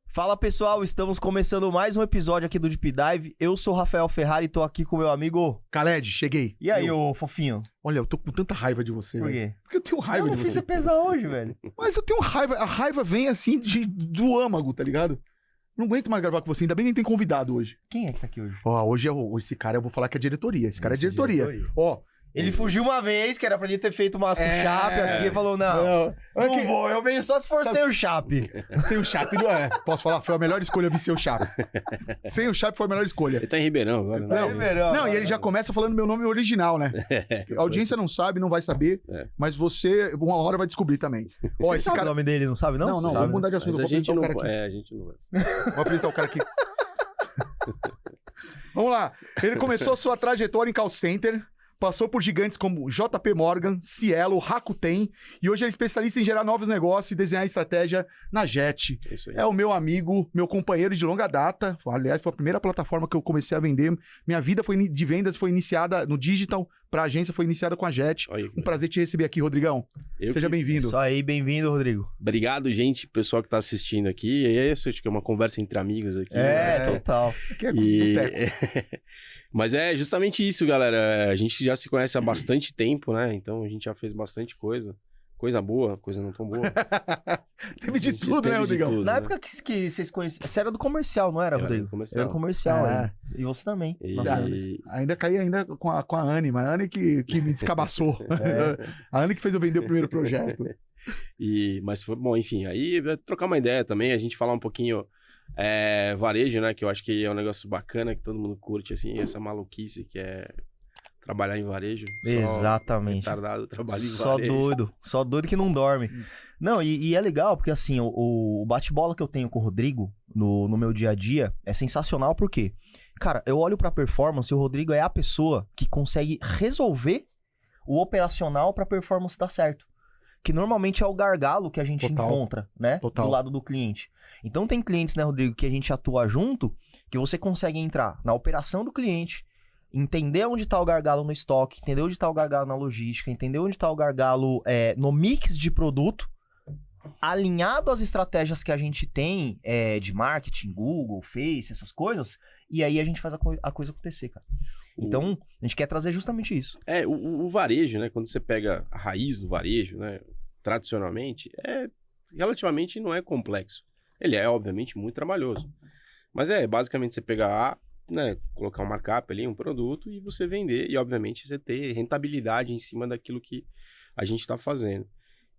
Fala pessoal, estamos começando mais um episódio aqui do Deep Dive. Eu sou o Rafael Ferrari e tô aqui com meu amigo Khaled, cheguei. E aí, ô fofinho? Olha, eu tô com tanta raiva de você, Por velho. quê? Porque eu tenho raiva Eu de não fiz você. você pesar hoje, velho. Mas eu tenho raiva. A raiva vem assim do âmago, tá ligado? Não aguento mais gravar com você. Ainda bem que a gente tem convidado hoje. Quem é que tá aqui hoje? Ó, hoje esse cara eu vou falar que é diretoria. Esse cara é Esse é diretoria. diretoria. Ó. Ele fugiu uma vez, que era pra ele ter feito uma chape aqui, e falou, não vou, eu venho só se for sem o chape. Sem o chape, não é. Posso falar? Foi a melhor escolha vir sem o chape. Sem o chape foi a melhor escolha. Ele tá em Ribeirão agora, né? Não, e ele já começa falando meu nome original, né? A audiência não sabe, não vai saber, mas você, uma hora vai descobrir também. Ó, Você esse sabe cara... o nome dele, não sabe, não? Não, Você vamos sabe, mudar de né? assunto. Mas Vou a gente apresentar não o cara aqui. a gente não vai. Vou apresentar o cara aqui. Vamos lá. Ele começou sua trajetória em call center, passou por gigantes como JP Morgan, Cielo, Rakuten, e hoje é especialista em gerar novos negócios e desenhar estratégia na Jet. Isso aí. É o meu amigo, meu companheiro de longa data. Aliás, foi a primeira plataforma que eu comecei a vender. Minha vida de vendas foi iniciada no digital, pra agência foi iniciada com a Jet. Olha, Um prazer te receber aqui, Rodrigão. Seja bem-vindo. Isso aí, bem-vindo, Rodrigo. Obrigado, gente, pessoal que tá assistindo aqui. E é isso, acho que é uma conversa entre amigos aqui. Total. Aqui é E... boteco. Mas é justamente isso, galera. A gente já se conhece há bastante tempo, né? Então a gente já fez bastante coisa. Coisa boa, coisa não tão boa. Teve de A gente tudo, né, teve de Rodrigão? tudo, Na né? época que vocês conheciam, você era do comercial, não era, Eu era Rodrigo? do comercial. Era do comercial, É. ainda. E você também. E- Nossa, Ainda caí com a Anne, mas a Anne que me descabaçou. A Anne que fez eu vender o primeiro projeto. Mas foi bom, enfim. Aí trocar uma ideia também, a gente falar um pouquinho varejo, né? Que eu acho que é um negócio bacana, que todo mundo curte, assim, essa maluquice que é trabalhar em varejo. Exatamente. Só retardado trabalha em Só varejo. só doido que não dorme. Não, e é legal porque assim, o bate-bola que eu tenho com o Rodrigo no meu dia a dia é sensacional porque, cara, eu olho pra performance e o Rodrigo é a pessoa que consegue resolver o operacional pra performance dar certo. Que normalmente é o gargalo que a gente Total. encontra, né? Total. Do lado do cliente. Então tem clientes, né, Rodrigo, que a gente atua junto, que você consegue entrar na operação do cliente, entender onde está o gargalo no estoque, entender onde está o gargalo na logística, entender onde está o gargalo no mix de produto, alinhado às estratégias que a gente tem de marketing, Google, Face, essas coisas, e aí a gente faz a coisa acontecer, cara. Então, a gente quer trazer justamente isso. O varejo, né? Quando você pega a raiz do varejo, né? Tradicionalmente, relativamente não é complexo. Ele é, obviamente, muito trabalhoso. Mas basicamente você pegar né, colocar um markup ali, um produto, e você vender, e obviamente você ter rentabilidade em cima daquilo que a gente está fazendo.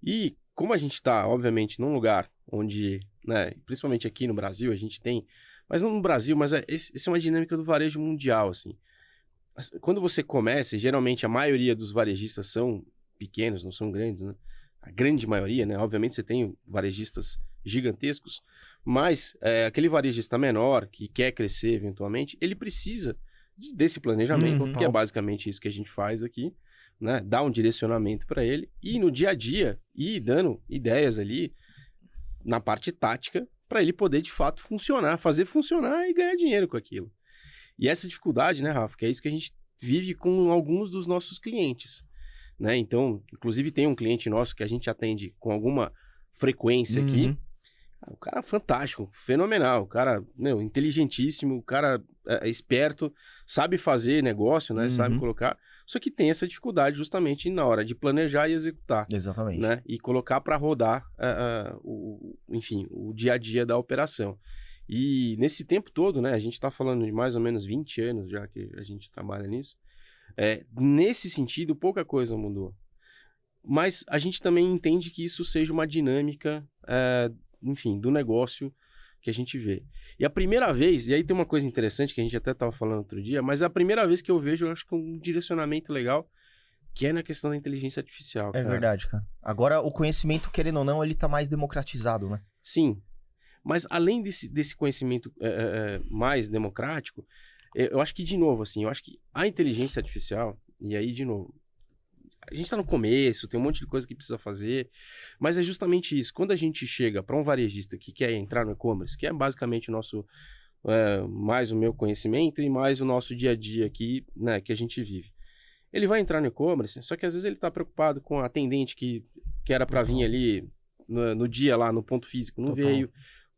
E como a gente está, obviamente, num lugar onde, né, principalmente aqui no Brasil, a gente tem, mas não no Brasil, mas essa é uma dinâmica do varejo mundial, assim. Quando você começa, geralmente a maioria dos varejistas são pequenos, não são grandes, né? A grande maioria, né? Obviamente você tem varejistas gigantescos, mas aquele varejista menor que quer crescer eventualmente, ele precisa desse planejamento, que é basicamente isso que a gente faz aqui, né? Dar um direcionamento para ele e no dia a dia ir dando ideias ali na parte tática para ele poder de fato funcionar, fazer funcionar e ganhar dinheiro com aquilo. E essa dificuldade, né, Rafa, que é isso que a gente vive com alguns dos nossos clientes, né? Então, inclusive tem um cliente nosso que a gente atende com alguma frequência aqui. O cara é fantástico, fenomenal, o cara, inteligentíssimo, o cara é esperto, sabe fazer negócio, né? Sabe colocar, só que tem essa dificuldade justamente na hora de planejar e executar. Exatamente. Né? E colocar para rodar, enfim, o dia a dia da operação. E nesse tempo todo, né, a gente está falando de mais ou menos 20 anos já que a gente trabalha nisso, nesse sentido, pouca coisa mudou. Mas a gente também entende que isso seja uma dinâmica, enfim, do negócio que a gente vê. E a primeira vez, e aí tem uma coisa interessante que a gente até estava falando outro dia, mas é a primeira vez que eu vejo, eu acho que um direcionamento legal, que é na questão da inteligência artificial. É verdade, cara. Agora, o conhecimento, querendo ou não, ele tá mais democratizado, né? Sim. Mas além desse conhecimento mais democrático, eu acho que, de novo, assim, eu acho que a inteligência artificial, e aí, de novo, a gente tá no começo, tem um monte de coisa que precisa fazer, mas é justamente isso. Quando a gente chega para um varejista que quer entrar no e-commerce, que é basicamente o nosso, mais o meu conhecimento e mais o nosso dia a dia aqui, né, que a gente vive. Ele vai entrar no e-commerce, só que às vezes ele tá preocupado com a atendente que era para vir ali no dia lá, no ponto físico, não veio.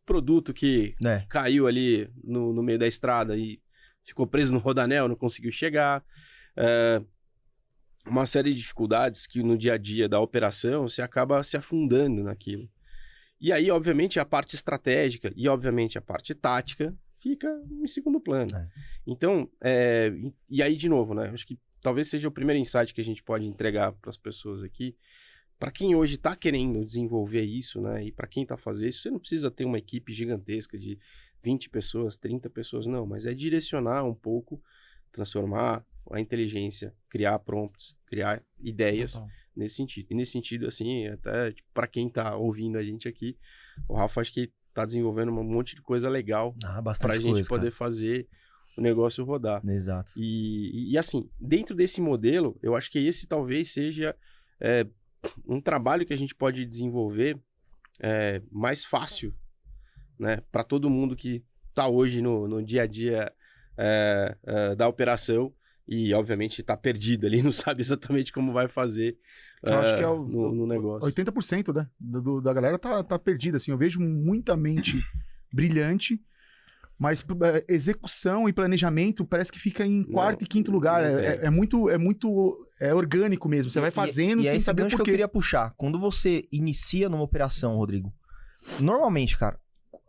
Produto que caiu ali no meio da estrada e ficou preso no rodanel, não conseguiu chegar. Uma série de dificuldades que no dia a dia da operação você acaba se afundando naquilo. E aí, obviamente, a parte estratégica e, obviamente, a parte tática fica em segundo plano. Então, e aí, de novo, né? Acho que talvez seja o primeiro insight que a gente pode entregar para as pessoas aqui. Para quem hoje está querendo desenvolver isso, né? E para quem está fazendo isso, você não precisa ter uma equipe gigantesca de 20 pessoas, 30 pessoas, não. Mas é direcionar um pouco, transformar a inteligência, criar prompts, criar ideias nesse sentido. E nesse sentido, assim, até para quem está ouvindo a gente aqui, o Rafa acho que está desenvolvendo um monte de coisa legal para a gente poder fazer o negócio rodar. Exato. E assim, dentro desse modelo, eu acho que esse talvez seja um trabalho que a gente pode desenvolver mais fácil, né, para todo mundo que está hoje no dia a dia da operação e, obviamente, está perdido ali, não sabe exatamente como vai fazer eu acho que é no negócio. 80%, né, da galera tá perdida, assim. Eu vejo muita mente brilhante, mas execução e planejamento parece que fica em quarto e quinto lugar. É muito orgânico mesmo. Você vai fazendo sem saber por quê. Que eu queria puxar. Quando você inicia numa operação, Rodrigo, normalmente, cara,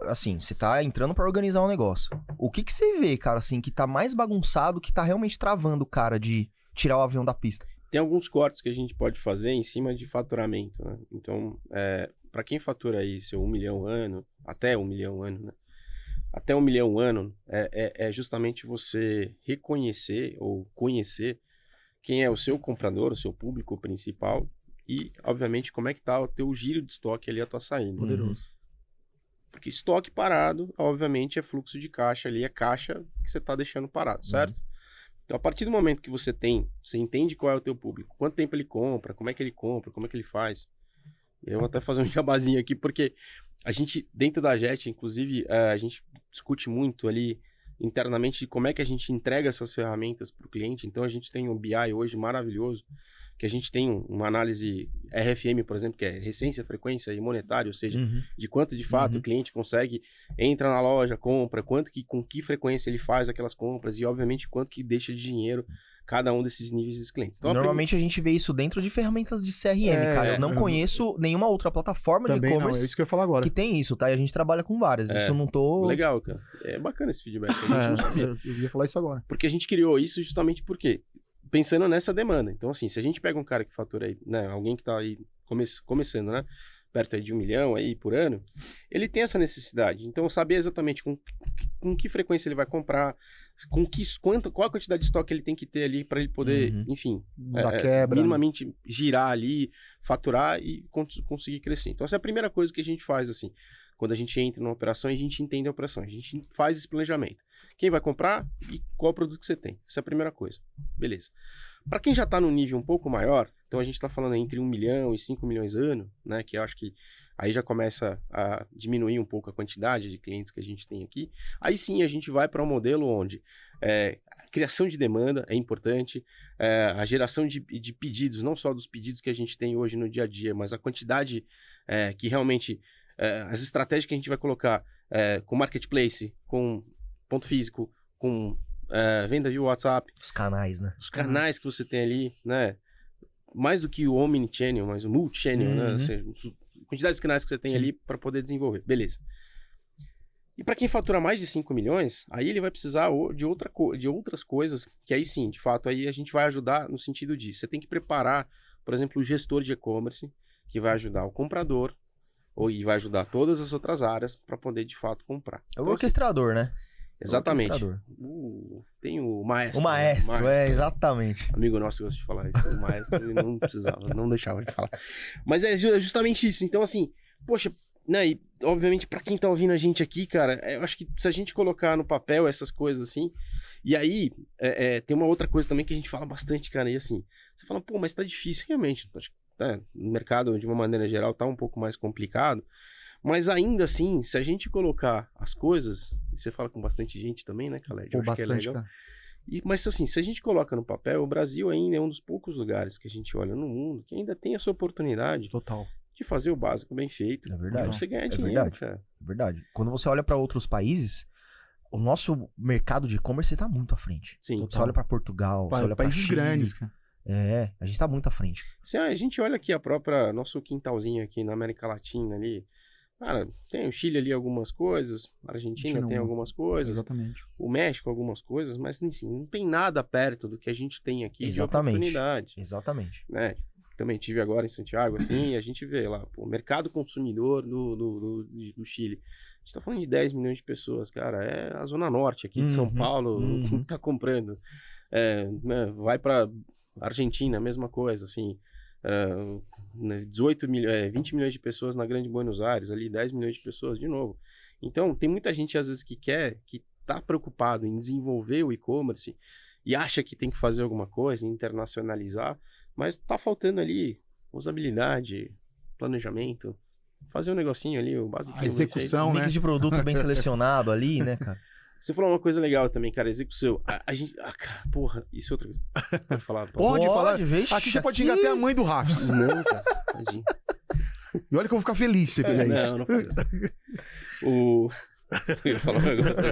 assim, você tá entrando pra organizar um negócio. O que você vê, cara, assim, que tá mais bagunçado, que tá realmente travando o cara de tirar o avião da pista? Tem alguns cortes que a gente pode fazer em cima de faturamento, né? Então, para quem fatura aí seu 1 milhão ano, até 1 milhão ano, né? Até 1 milhão ano é justamente você reconhecer ou conhecer quem é o seu comprador, o seu público principal e, obviamente, como é que tá o teu giro de estoque ali, a tua saída. Poderoso. Porque estoque parado, obviamente, é fluxo de caixa ali, é caixa que você tá deixando parado, certo? Então, a partir do momento que você entende qual é o teu público, quanto tempo ele compra, como é que ele faz. Eu vou até fazer um jabazinho aqui, porque a gente, dentro da JET, inclusive, a gente discute muito ali internamente de como é que a gente entrega essas ferramentas para o cliente. Então, a gente tem um BI hoje maravilhoso, que a gente tem uma análise RFM, por exemplo, que é recência, frequência e monetária, ou seja, de quanto de fato o cliente consegue, entra na loja, compra, com que frequência ele faz aquelas compras e, obviamente, quanto que deixa de dinheiro cada um desses níveis de clientes. Então, normalmente a gente vê isso dentro de ferramentas de CRM, cara. Eu não conheço nenhuma outra plataforma de e-commerce é isso que eu ia falar agora. Que tem isso, tá? E a gente trabalha com várias. Isso eu não tô... Legal, cara. É bacana esse feedback. A gente não sabia. Eu ia falar isso agora. Porque a gente criou isso justamente porque, pensando nessa demanda. Então, assim, se a gente pega um cara que fatura aí, né? Alguém que tá aí começando, né? Perto aí de 1 milhão aí por ano, ele tem essa necessidade. Então, saber exatamente com que frequência ele vai comprar, qual a quantidade de estoque ele tem que ter ali para ele poder, enfim, minimamente girar ali, faturar e conseguir crescer. Então, essa é a primeira coisa que a gente faz, assim, quando a gente entra numa operação e a gente entende a operação. A gente faz esse planejamento. Quem vai comprar e qual produto que você tem. Essa é a primeira coisa. Beleza. Para quem já está no nível um pouco maior, então a gente está falando entre 1 milhão e 5 milhões ano, né? Que eu acho que aí já começa a diminuir um pouco a quantidade de clientes que a gente tem aqui. Aí sim a gente vai para um modelo onde a criação de demanda é importante, a geração de pedidos, não só dos pedidos que a gente tem hoje no dia a dia, mas a quantidade que realmente, as estratégias que a gente vai colocar com marketplace, com ponto físico, com venda via WhatsApp. Os canais, né? Os canais que você tem ali, né? Mais do que o omnichannel, mas o multichannel, né? Ou seja, quantidade de canais que você tem ali para poder desenvolver. Beleza. E para quem fatura mais de 5 milhões, aí ele vai precisar de outras coisas, que aí sim, de fato, aí a gente vai ajudar no sentido de, você tem que preparar, por exemplo, o gestor de e-commerce, que vai ajudar o comprador, e vai ajudar todas as outras áreas para poder, de fato, comprar. É o orquestrador, né? Exatamente. Tem o maestro. O maestro, exatamente. Amigo nosso gosta de falar isso. O maestro, ele não precisava, não deixava de falar. Mas é justamente isso. Então, assim, poxa, né, e obviamente pra quem tá ouvindo a gente aqui, cara, eu acho que se a gente colocar no papel essas coisas assim, e aí tem uma outra coisa também que a gente fala bastante, cara, e assim, você fala, pô, mas tá difícil, realmente, acho que no mercado, de uma maneira geral, tá um pouco mais complicado. Mas ainda assim, se a gente colocar as coisas, e você fala com bastante gente também, né, Khaled? Pô, bastante, cara. Mas assim, se a gente coloca no papel, o Brasil ainda é um dos poucos lugares que a gente olha no mundo que ainda tem essa oportunidade Total. de fazer o básico bem feito. É verdade. E você ganhar É dinheiro, verdade. cara. É verdade. Quando você olha para outros países, o nosso mercado de e-commerce tá muito à frente. Sim. Você olha para Portugal, você olha para Países Chile. grandes, cara. É, a gente tá muito à frente. Se a gente olha aqui nosso quintalzinho aqui na América Latina ali, cara, tem o Chile ali algumas coisas, a Argentina Argentina tem uma. algumas coisas, Exatamente. o México algumas coisas, mas assim, não tem nada perto do que a gente tem aqui Exatamente. de oportunidade, Exatamente. né? Também tive agora em Santiago, assim, e a gente vê lá, pô, o mercado consumidor do Chile. A gente tá falando de 10 milhões de pessoas, cara, é a zona norte aqui de São Paulo que tá comprando. Né, vai pra Argentina, mesma coisa, assim, 20 milhões de pessoas na Grande Buenos Aires, ali 10 milhões de pessoas de novo. Então, tem muita gente às vezes que tá preocupado em desenvolver o e-commerce e acha que tem que fazer alguma coisa, internacionalizar, mas tá faltando ali usabilidade, planejamento, fazer um negocinho ali, o básico. A execução, né? Mix de produto bem selecionado ali, né, cara? Você falou uma coisa legal também, cara, execução. A gente. Porra, isso é outra coisa. Pode falar. Pode falar. Vixe, Aqui você pode xingar até a mãe do Rafs. Não, cara. Tadinho. E olha que eu vou ficar feliz se você fizer isso. Não faz isso. Eu ia falar um negócio.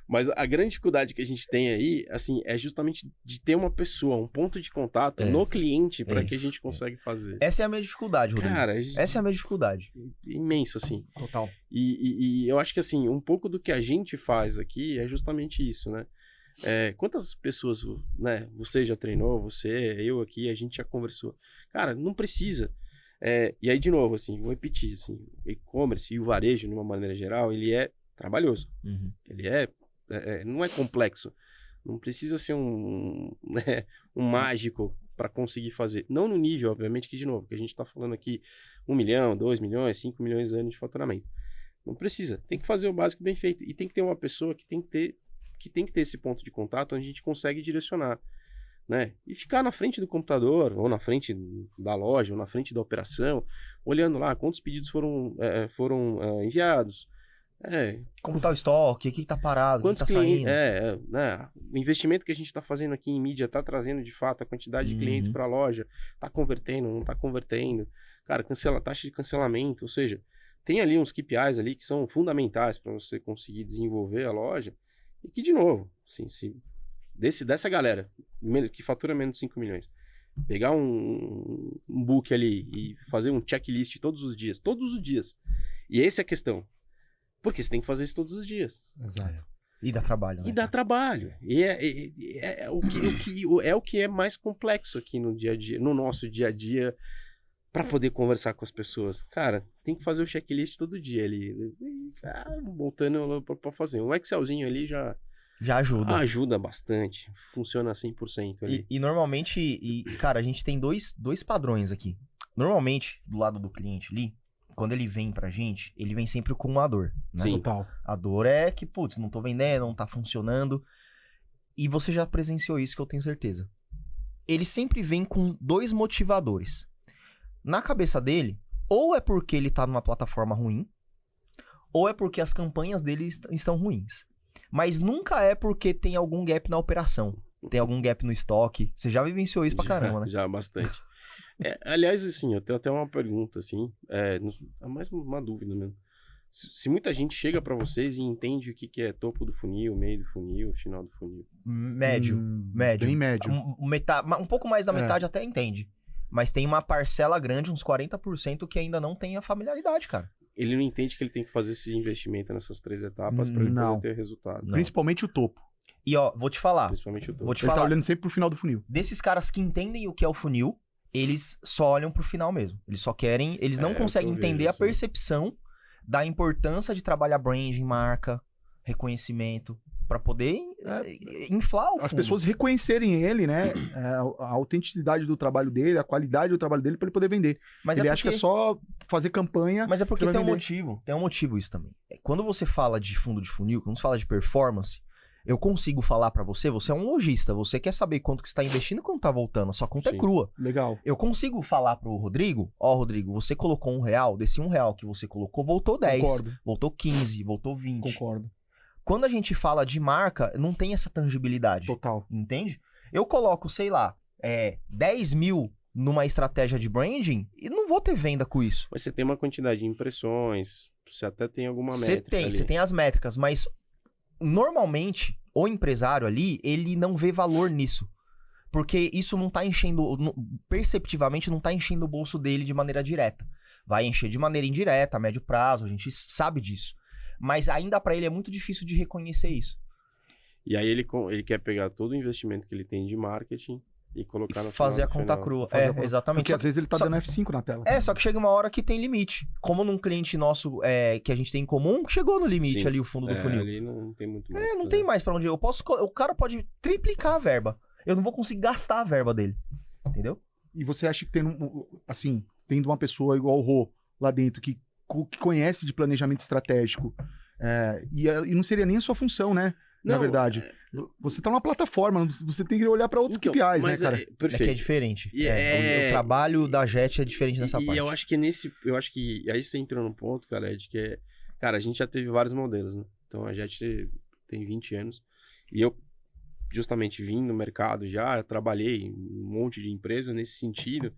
Mas a grande dificuldade que a gente tem aí, assim, é justamente de ter uma pessoa, um ponto de contato no cliente para que a gente consiga fazer. Essa é a minha dificuldade, Rodrigo. Cara, essa é a minha dificuldade. Imenso, assim. Total. E eu acho que, assim, um pouco do que a gente faz aqui é justamente isso, né? Quantas pessoas, né? Você já treinou, eu aqui, a gente já conversou. Cara, não precisa. E aí, de novo, assim, vou repetir, assim, o e-commerce e o varejo, de uma maneira geral, ele é trabalhoso. Ele não é complexo. Não precisa ser um mágico para conseguir fazer. Não no nível, obviamente, que de novo, que a gente está falando aqui 1 milhão, 2 milhões, 5 milhões de anos de faturamento. Não precisa. Tem que fazer o básico bem feito. E tem que ter uma pessoa que tem que ter esse ponto de contato onde a gente consegue direcionar. Né? E ficar na frente do computador, ou na frente da loja, ou na frente da operação, olhando lá quantos pedidos foram enviados. Como tá o estoque, o que tá parado, o que tá saindo. Né? O investimento que a gente tá fazendo aqui em mídia tá trazendo de fato a quantidade de clientes para a loja, tá convertendo, não tá convertendo. Cara, taxa de cancelamento, ou seja, tem ali uns KPIs ali que são fundamentais para você conseguir desenvolver a loja. E que, de novo, assim, dessa galera que fatura menos de 5 milhões, pegar um book ali e fazer um checklist todos os dias. E essa é a questão. Porque você tem que fazer isso todos os dias. Exato. E dá trabalho, né? E dá trabalho. E é o que é mais complexo aqui no dia a dia, no nosso dia a dia, para poder conversar com as pessoas. Cara, tem que fazer o checklist todo dia ali. Voltando para fazer. Um Excelzinho ali já ajuda. Ajuda bastante. Funciona 100% ali. E normalmente, cara, a gente tem dois padrões aqui. Normalmente, do lado do cliente ali, quando ele vem pra gente, ele vem sempre com uma dor, né? Sim. Total. A dor é que, putz, não tô vendendo, não tá funcionando. E você já presenciou isso, que eu tenho certeza. Ele sempre vem com 2 motivadores. Na cabeça dele, ou é porque ele tá numa plataforma ruim, ou é porque as campanhas dele estão ruins. Mas nunca é porque tem algum gap na operação, tem algum gap no estoque. Você já vivenciou isso pra caramba, né? Já, bastante. Aliás, assim, eu tenho até uma pergunta, assim, mais uma dúvida mesmo. Se muita gente chega pra vocês e entende o que é topo do funil, meio do funil, final do funil. Médio. Bem médio. Um pouco mais da metade até entende. Mas tem uma parcela grande, uns 40%, que ainda não tem a familiaridade, cara. Ele não entende que ele tem que fazer esse investimento nessas 3 etapas pra ele poder ter resultado. Não. Principalmente o topo. E ó, vou te falar. Principalmente o topo. Ele tá olhando sempre pro final do funil. Desses caras que entendem o que é o funil, eles só olham pro final mesmo. Eles só querem... Eles não conseguem entender a percepção da importância de trabalhar branding, marca, reconhecimento, pra poder inflar o fundo. As pessoas reconhecerem ele, né? A autenticidade do trabalho dele, a qualidade do trabalho dele pra ele poder vender. Mas ele acha que é só fazer campanha. Mas é porque que tem vai um vender. motivo. Tem um motivo isso também. Quando você fala de fundo de funil, quando você fala de performance, eu consigo falar pra você, você é um lojista, você quer saber quanto que você tá investindo e quanto tá voltando, a sua conta Sim. é crua. Legal. Eu consigo falar pro Rodrigo, Rodrigo, você colocou R$1, desse R$1 que você colocou, voltou 10, Concordo. voltou 15, voltou 20. Concordo. quando a gente fala de marca, não tem essa tangibilidade. Total. Entende? Eu coloco, sei lá, 10 mil numa estratégia de branding e não vou ter venda com isso. Mas você tem uma quantidade de impressões, você até tem alguma Você métrica ali. tem as métricas, mas normalmente o empresário ali, ele não vê valor nisso. Porque isso não tá enchendo, perceptivamente não tá enchendo o bolso dele de maneira direta. Vai encher de maneira indireta, a médio prazo, a gente sabe disso. Mas ainda pra ele é muito difícil de reconhecer isso. E aí ele quer pegar todo o investimento que ele tem de marketing e colocar no Fazer a final, conta no final. crua. Fazer a conta- Exatamente. Porque às vezes ele tá dando F5 na tela. Só que chega uma hora que tem limite. Como num cliente nosso que a gente tem em comum, chegou no limite Sim. ali o fundo do funil. Ali não tem muito mais. Não tem mais pra onde ir. O cara pode triplicar a verba. Eu não vou conseguir gastar a verba dele. Entendeu? E você acha que tendo uma pessoa igual o Rô lá dentro, que conhece de planejamento estratégico, e não seria nem a sua função, né? Na Não, verdade. Você tá numa plataforma, você tem que olhar para outros Então, KPIs, né, mas cara? perfeito. É que é diferente. E O trabalho da JET é diferente nessa parte. E eu acho que aí você entrou num ponto, cara, de que cara, a gente já teve vários modelos, né? Então a JET tem 20 anos e eu justamente vim no mercado já, trabalhei em um monte de empresa nesse sentido.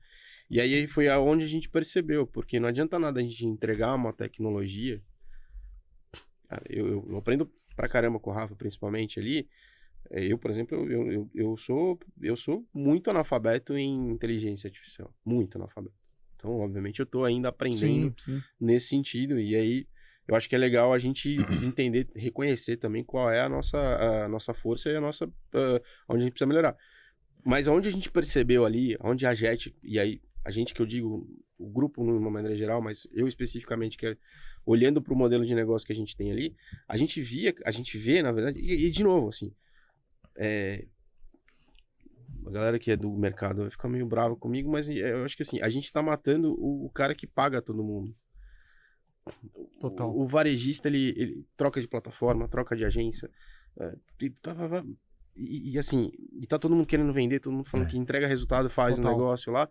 E aí foi aonde a gente percebeu, porque não adianta nada a gente entregar uma tecnologia. Cara, eu aprendo pra caramba com o Rafa, principalmente ali. Eu, por exemplo, eu sou muito analfabeto em inteligência artificial. Muito analfabeto. Então, obviamente, eu tô ainda aprendendo Sim. nesse sentido. E aí, eu acho que é legal a gente entender, reconhecer também qual é a nossa força e onde a gente precisa melhorar. Mas onde a gente percebeu ali, onde a JET, e aí a gente que eu digo, o grupo de uma maneira geral, mas eu especificamente, que olhando para o modelo de negócio que a gente tem ali, a gente vê, na verdade, e de novo, assim, a galera que é do mercado vai ficar meio brava comigo, mas eu acho que assim, a gente tá matando o cara que paga todo mundo. Total. O varejista, ele troca de plataforma, troca de agência, e assim, e tá todo mundo querendo vender, todo mundo falando que entrega resultado, faz Total. um negócio lá.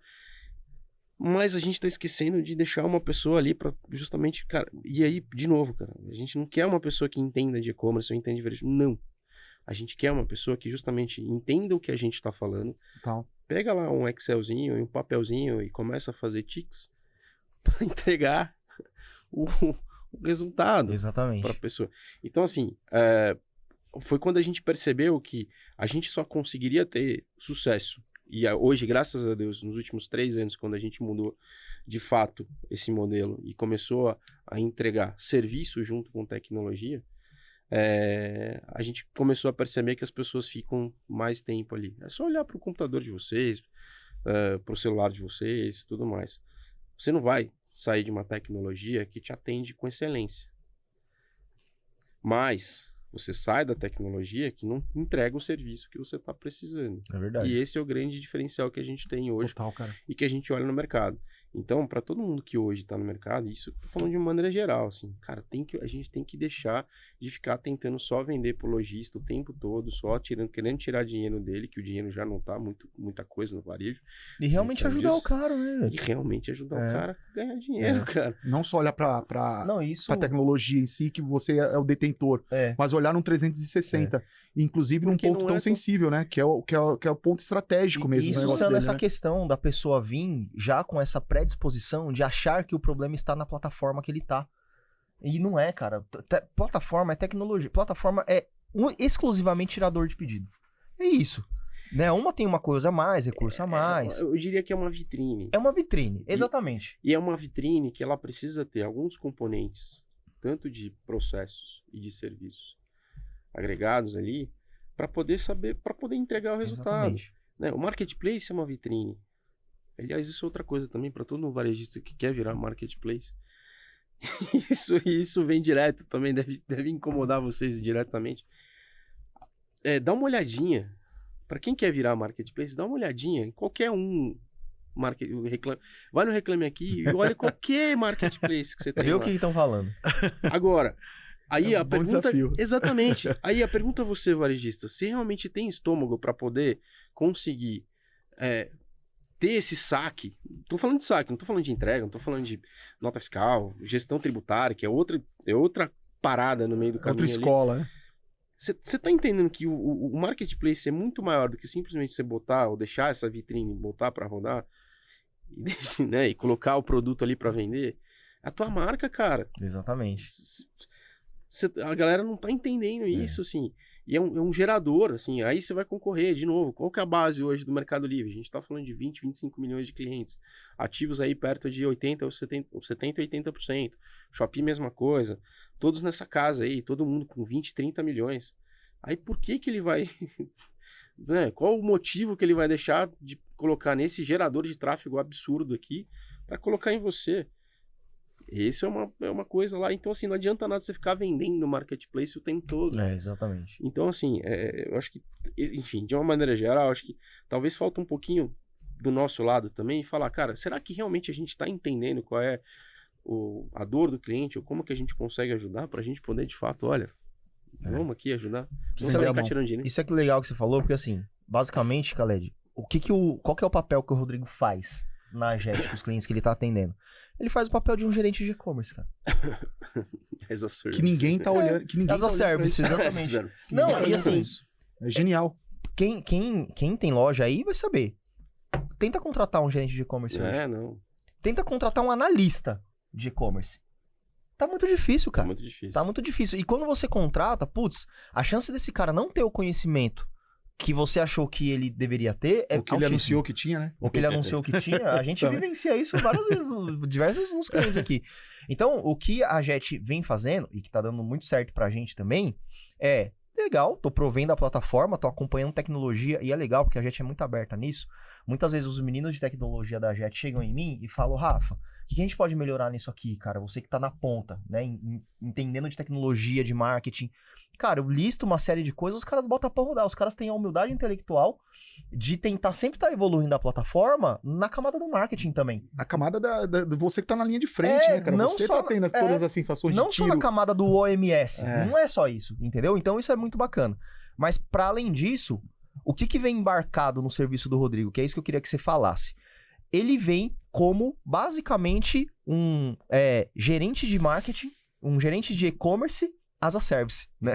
Mas a gente tá esquecendo de deixar uma pessoa ali pra justamente, cara, e aí, de novo, cara, a gente não quer uma pessoa que entenda de e-commerce ou entenda de varejo, não. A gente quer uma pessoa que justamente entenda o que a gente tá falando, Total. pega lá um Excelzinho, um papelzinho e começa a fazer tics pra entregar o resultado Exatamente. pra pessoa. Então, assim, foi quando a gente percebeu que a gente só conseguiria ter sucesso. E hoje, graças a Deus, nos últimos 3 anos, quando a gente mudou de fato esse modelo e começou a entregar serviço junto com tecnologia, a gente começou a perceber que as pessoas ficam mais tempo ali. É só olhar para o computador de vocês, para o celular de vocês, tudo mais. Você não vai sair de uma tecnologia que te atende com excelência. Mas você sai da tecnologia que não entrega o serviço que você está precisando. É verdade. E esse é o grande diferencial que a gente tem hoje Total, cara. e que a gente olha no mercado. Então, para todo mundo que hoje está no mercado, isso eu tô falando de uma maneira geral, assim, cara, a gente tem que deixar de ficar tentando só vender pro lojista o tempo todo, só querendo tirar dinheiro dele, que o dinheiro já não tá muita coisa no varejo. E realmente sabe ajudar disso? o cara, né? E realmente ajudar o cara a ganhar dinheiro, cara. Não só olhar pra Não, isso. pra tecnologia em si, que você é o detentor, mas olhar num 360. Inclusive num Porque ponto não tão é sensível, né? Que é o ponto estratégico mesmo. do Isso negócio sendo dele, essa né? questão da pessoa vir já com essa predisposição de achar que o problema está na plataforma que ele tá. E não é, cara. Plataforma é tecnologia. Plataforma é exclusivamente tirador de pedido. É isso. Né? Uma tem uma coisa a mais, recurso a mais. Eu diria que é uma vitrine. É uma vitrine, exatamente. E é uma vitrine que ela precisa ter alguns componentes, tanto de processos e de serviços agregados ali, para poder entregar o resultado. Exatamente. Né? O marketplace é uma vitrine. Aliás, isso é outra coisa também para todo varejista que quer virar marketplace. Isso vem direto também, deve incomodar vocês diretamente. Dá uma olhadinha. Para quem quer virar marketplace, dá uma olhadinha em qualquer vai no Reclame Aqui e olha qualquer marketplace que você tem. Vê o lá. que estão falando. Agora, aí É um a bom pergunta. desafio. Exatamente. Aí a pergunta a você, varejista, se realmente tem estômago para poder conseguir ter esse saque. Tô falando de saque, não tô falando de entrega, não tô falando de nota fiscal, gestão tributária, que é outra parada no meio do caminho. Outra ali. escola, né? Você tá entendendo que o marketplace é muito maior do que simplesmente você botar ou deixar essa vitrine, botar para rodar e, né, e colocar o produto ali para vender? A tua marca, cara. Exatamente. A galera não tá entendendo isso, assim. E é um gerador, assim. Aí você vai concorrer, de novo. Qual que é a base hoje do Mercado Livre? A gente tá falando de 20, 25 milhões de clientes. Ativos aí perto de 80% ou 80%. Shopee, mesma coisa. Todos nessa casa aí. Todo mundo com 20, 30 milhões. Aí por que ele vai... né? Qual o motivo que ele vai deixar de colocar nesse gerador de tráfego absurdo aqui para colocar em você? Isso é uma coisa lá. Então, assim, não adianta nada você ficar vendendo no marketplace o tempo todo. Exatamente. Então, assim, eu acho que, enfim, de uma maneira geral, acho que talvez falta um pouquinho do nosso lado também falar, cara, será que realmente a gente está entendendo qual é a dor do cliente ou como que a gente consegue ajudar para a gente poder, de fato, olha, vamos aqui ajudar. Vamos ficar tirando dinheiro. Isso é que legal que você falou, porque assim, basicamente, Khaled, qual que é o papel que o Rodrigo faz na JET com os clientes que ele tá atendendo? Ele faz o papel de um gerente de e-commerce, cara. As a service. Que ninguém tá olhando. Que ninguém As a service, exatamente. Não, e assim, é genial. Quem tem loja aí vai saber. Tenta contratar um gerente de e-commerce hoje. Não. Tenta contratar um analista de e-commerce. Tá muito difícil, cara. Tá muito difícil. Tá muito difícil. E quando você contrata, putz, a chance desse cara não ter o conhecimento que você achou que ele deveria ter é o que ele anunciou que tinha, né? O que ele anunciou que tinha, a gente vivencia isso várias vezes, diversas vezes nos clientes aqui. Então, o que a JET vem fazendo, e que tá dando muito certo pra gente também, é legal, tô provendo a plataforma, tô acompanhando tecnologia, e é legal porque a JET é muito aberta nisso. Muitas vezes os meninos de tecnologia da JET chegam em mim e falam, Rafa, o que a gente pode melhorar nisso aqui, cara? Você que tá na ponta, né? Entendendo de tecnologia, de marketing. Cara, eu listo uma série de coisas, os caras botam pra rodar. Os caras têm a humildade intelectual de tentar sempre estar evoluindo a plataforma na camada do marketing também. A camada de você que tá na linha de frente, né, cara? Não você só tá tendo todas as sensações não de tiro. só na camada do OMS. Não é só isso, entendeu? Então isso é muito bacana. Mas para além disso, o que vem embarcado no serviço do Rodrigo? Que é isso que eu queria que você falasse. Ele vem como, basicamente, um gerente de marketing, um gerente de e-commerce as a service, né?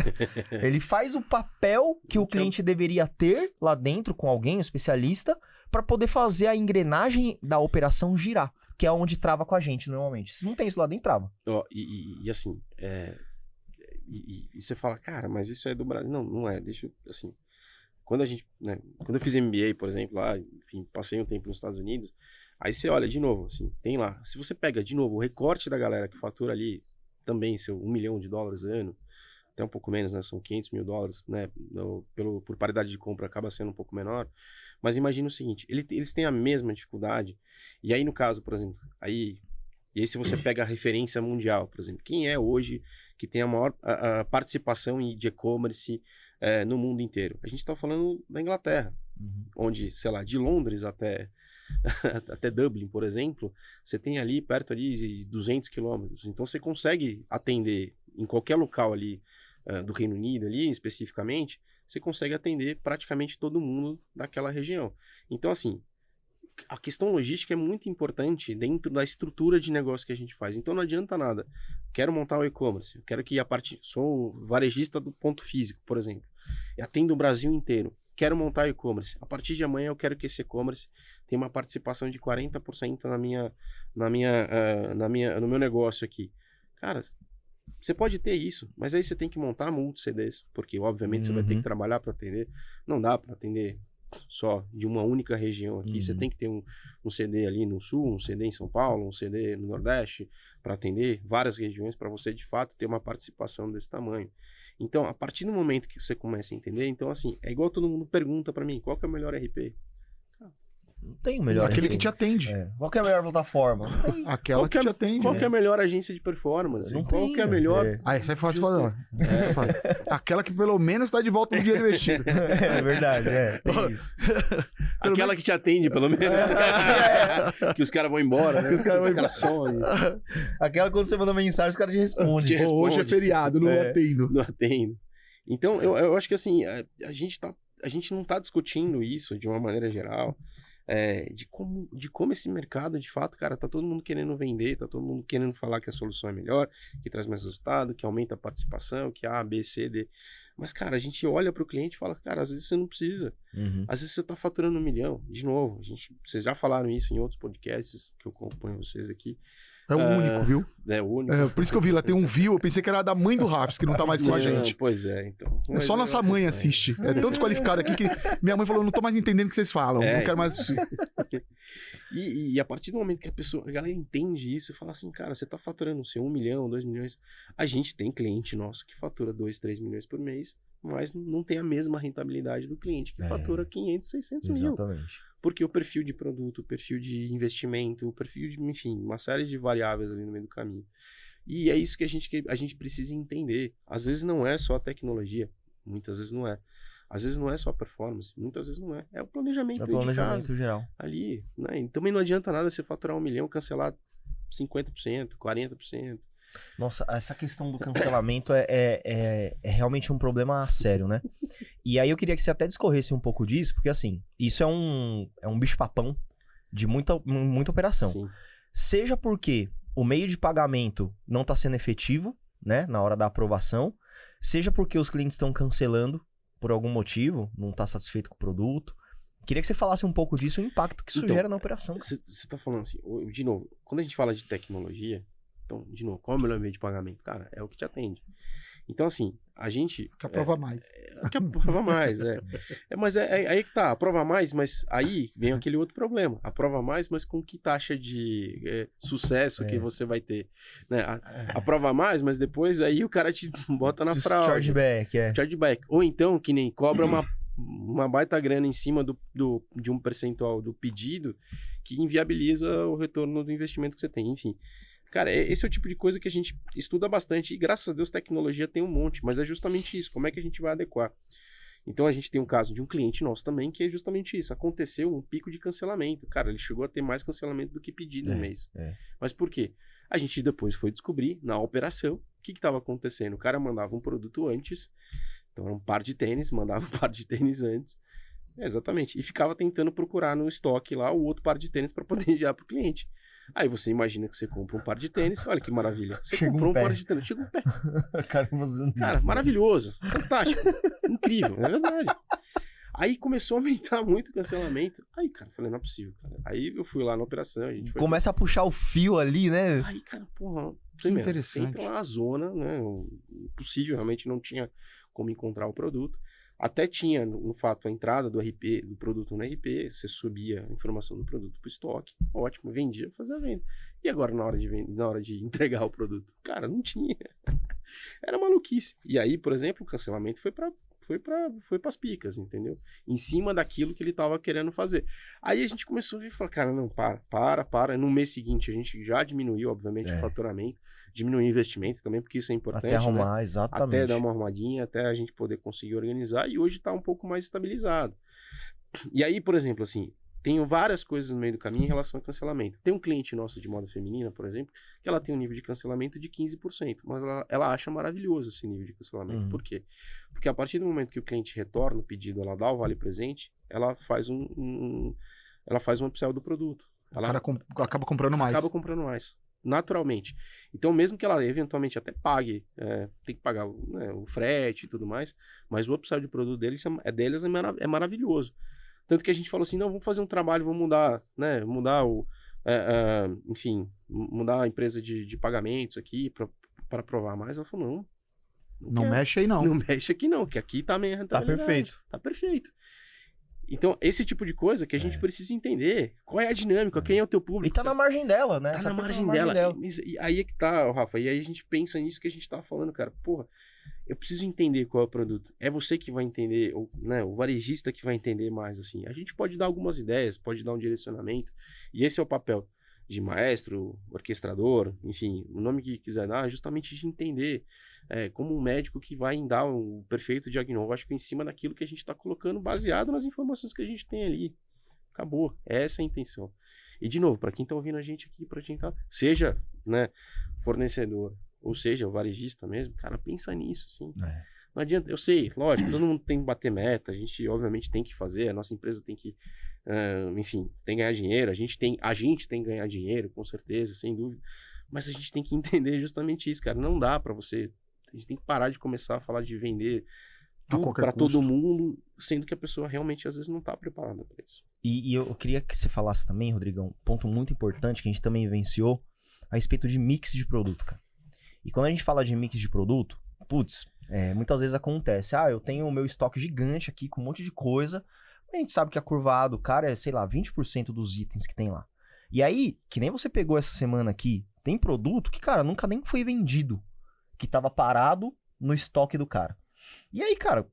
Ele faz o papel que o cliente deveria ter lá dentro com alguém, um especialista, para poder fazer a engrenagem da operação girar, que é onde trava com a gente normalmente. Se não tem isso lá dentro, trava. E assim, e você fala, cara, mas isso é do Brasil. Não é, deixa eu, assim, quando eu fiz MBA, por exemplo, lá, enfim, passei um tempo nos Estados Unidos, aí você olha de novo, assim, tem lá, se você pega de novo o recorte da galera que fatura ali também seu $1 milhão ano, até um pouco menos, né? São $500 mil, né? Por paridade de compra acaba sendo um pouco menor. Mas imagina o seguinte, eles têm a mesma dificuldade. E aí, no caso, por exemplo, e aí se você pega a referência mundial, por exemplo, quem é hoje que tem a maior participação de e-commerce no mundo inteiro? A gente está falando da Inglaterra, onde, sei lá, de Londres até Dublin, por exemplo, você tem ali perto ali de 200 quilômetros. Então você consegue atender em qualquer local ali do Reino Unido, ali especificamente, você consegue atender praticamente todo mundo daquela região. então, assim, a questão logística é muito importante dentro da estrutura de negócio que a gente faz. Então não adianta nada. Quero montar o e-commerce, eu quero que sou varejista do ponto físico, por exemplo, e atendo o Brasil inteiro. Quero montar e-commerce. A partir de amanhã eu quero que esse e-commerce tenha uma participação de 40% no meu negócio aqui. Cara, você pode ter isso, mas aí você tem que montar multi-CDs, porque obviamente você vai ter que trabalhar para atender. Não dá para atender só de uma única região aqui. Você tem que ter um CD ali no Sul, um CD em São Paulo, um CD no Nordeste, para atender várias regiões, para você de fato ter uma participação desse tamanho. Então, a partir do momento que você começa a entender, então assim, é igual todo mundo pergunta pra mim, qual que é o melhor RP? Não tem o melhor Aquele RP. que te atende. Qual que é a melhor plataforma? Aquela que te atende. Qual que é a melhor agência de performance? Não Qual tem, que é a melhor... Aí essa é fácil falar. Aquela que pelo menos tá de volta no dinheiro investido. É verdade, tem isso. Aquela que te atende, pelo menos. Que os caras vão embora, né? Que os caras vão embora. Some. Aquela que quando você manda mensagem, os caras te respondem. Hoje é feriado, não atendo. Não atendo. Então, eu acho que assim, a gente não tá discutindo isso de uma maneira geral. de como esse mercado, de fato, cara, tá todo mundo querendo vender, tá todo mundo querendo falar que a solução é melhor, que traz mais resultado, que aumenta a participação, que A, B, C, D. Mas, cara, a gente olha pro cliente e fala, cara, às vezes você não precisa. Às vezes você tá faturando 1 milhão. De novo, vocês já falaram isso em outros podcasts que eu acompanho vocês aqui. É o único, viu? É o único. Por isso que eu vi, lá tem um view, eu pensei que era da mãe do Rafs, que não tá mais com a gente. Pois é, então. É só nossa mãe assiste. É tão desqualificado aqui que minha mãe falou, não tô mais entendendo o que vocês falam, não quero mais assistir. E a partir do momento que a galera entende isso e fala assim, cara, você tá faturando 1 milhão, 2 milhões. A gente tem cliente nosso que fatura 2, 3 milhões por mês, mas não tem a mesma rentabilidade do cliente que fatura 500, 600 mil. Exatamente. Porque o perfil de produto, o perfil de investimento, o perfil de, enfim, uma série de variáveis ali no meio do caminho. E é isso que a gente precisa entender. Às vezes não é só a tecnologia, muitas vezes não é. Às vezes não é só a performance, muitas vezes não é. É o planejamento, de casa, geral. ali, né? E também não adianta nada você faturar 1 milhão, cancelar 50%, 40%. Nossa, essa questão do cancelamento é realmente um problema sério, né? E aí eu queria que você até discorresse um pouco disso, porque assim, isso é um bicho-papão de muita operação. Sim. Seja porque o meio de pagamento não está sendo efetivo, né, na hora da aprovação, seja porque os clientes estão cancelando por algum motivo, não está satisfeito com o produto. Queria que você falasse um pouco disso, o impacto que isso gera na operação. Você está falando assim, de novo, quando a gente fala de tecnologia, então, de novo, qual é o melhor meio de pagamento? Cara, é o que te atende. Então, assim, a gente... Que aprova mais. Que aprova mais, mas aí que tá, aprova mais, mas aí vem aquele outro problema. Aprova mais, mas com que taxa de sucesso que você vai ter? Né? Aprova mais, mas depois aí o cara te bota na fraude. Chargeback, Chargeback. Ou então, que nem cobra uma baita grana em cima de um percentual do pedido que inviabiliza o retorno do investimento que você tem, enfim. Cara, esse é o tipo de coisa que a gente estuda bastante e graças a Deus tecnologia tem um monte, mas é justamente isso, como é que a gente vai adequar? Então a gente tem um caso de um cliente nosso também que é justamente isso, aconteceu um pico de cancelamento, cara, ele chegou a ter mais cancelamento do que pedido no mês. Mas por quê? A gente depois foi descobrir na operação o que estava acontecendo, o cara mandava um produto antes, então era um par de tênis, mandava um par de tênis antes, exatamente, e ficava tentando procurar no estoque lá o outro par de tênis para poder enviar para o cliente. Aí você imagina que você compra um par de tênis, olha que maravilha. Você comprou um par de tênis, chega um pé. Cara, maravilhoso, fantástico, incrível, é verdade. Aí começou a aumentar muito o cancelamento. Aí, cara, falei, não é possível, cara. Aí eu fui lá na operação, a gente foi... Começa a puxar o fio ali, né? Aí, cara, porra... Que interessante. Entra lá na zona, né? Impossível, realmente não tinha como encontrar o produto. Até tinha, no fato, a entrada do RP, do produto no RP, você subia a informação do produto para o estoque, ótimo, vendia, fazia a venda. E agora, na hora de entregar o produto? Cara, não tinha. Era maluquice. E aí, por exemplo, o cancelamento foi para as picas, entendeu? Em cima daquilo que ele estava querendo fazer. Aí a gente começou a ver e falar, cara, não, para. No mês seguinte, a gente já diminuiu, obviamente, o faturamento, diminuiu o investimento também, porque isso é importante. Até arrumar, né? exatamente. Até dar uma arrumadinha, até a gente poder conseguir organizar, e hoje está um pouco mais estabilizado. E aí, por exemplo, assim, tenho várias coisas no meio do caminho em relação a cancelamento. Tem um cliente nosso de moda feminina, por exemplo, que ela tem um nível de cancelamento de 15%, mas ela acha maravilhoso esse nível de cancelamento. Por quê? Porque a partir do momento que o cliente retorna o pedido, ela dá o vale presente, ela faz ela faz um upsell do produto. Ela acaba comprando mais. Acaba comprando mais, naturalmente. Então, mesmo que ela eventualmente até pague, tem que pagar o frete e tudo mais, mas o upsell de produto deles é maravilhoso. Tanto que a gente falou assim, não, vamos fazer um trabalho, vamos mudar, né, mudar mudar a empresa de pagamentos aqui para aprovar mais. Ela falou, não mexe aí não. Não mexe aqui não, que aqui tá meio rentabilidade. Tá perfeito. Tá perfeito. Então, esse tipo de coisa que a gente precisa entender. Qual é a dinâmica, quem é o teu público. E tá na margem dela, né? Tá na margem dela. E aí é que tá, Rafa, e aí a gente pensa nisso que a gente tava falando, cara. Porra, eu preciso entender qual é o produto. É você que vai entender, né, o varejista que vai entender mais, assim. A gente pode dar algumas ideias, pode dar um direcionamento, e esse é o papel de maestro, orquestrador, enfim, o nome que quiser dar, é justamente de entender como um médico que vai dar o perfeito diagnóstico em cima daquilo que a gente está colocando, baseado nas informações que a gente tem ali. Acabou. Essa é a intenção. E, de novo, para quem está ouvindo a gente aqui, para quem tá, seja, né, fornecedor, ou seja, o varejista mesmo, cara, pensa nisso, sim. Não adianta, eu sei, lógico, todo mundo tem que bater meta, a gente obviamente tem que fazer, a nossa empresa tem que, enfim, tem que ganhar dinheiro, a gente tem que ganhar dinheiro, com certeza, sem dúvida, mas a gente tem que entender justamente isso, cara, não dá pra você, a gente tem que parar de começar a falar de vender tudo pra todo mundo, sendo que a pessoa realmente às vezes não tá preparada pra isso. E eu queria que você falasse também, Rodrigão, um ponto muito importante que a gente também vivenciou a respeito de mix de produto, cara. E quando a gente fala de mix de produto, putz, muitas vezes acontece, eu tenho o meu estoque gigante aqui com um monte de coisa, a gente sabe que a curva A do cara é, sei lá, 20% dos itens que tem lá. E aí, que nem você pegou essa semana aqui, tem produto que, cara, nunca nem foi vendido, que tava parado no estoque do cara. E aí, cara,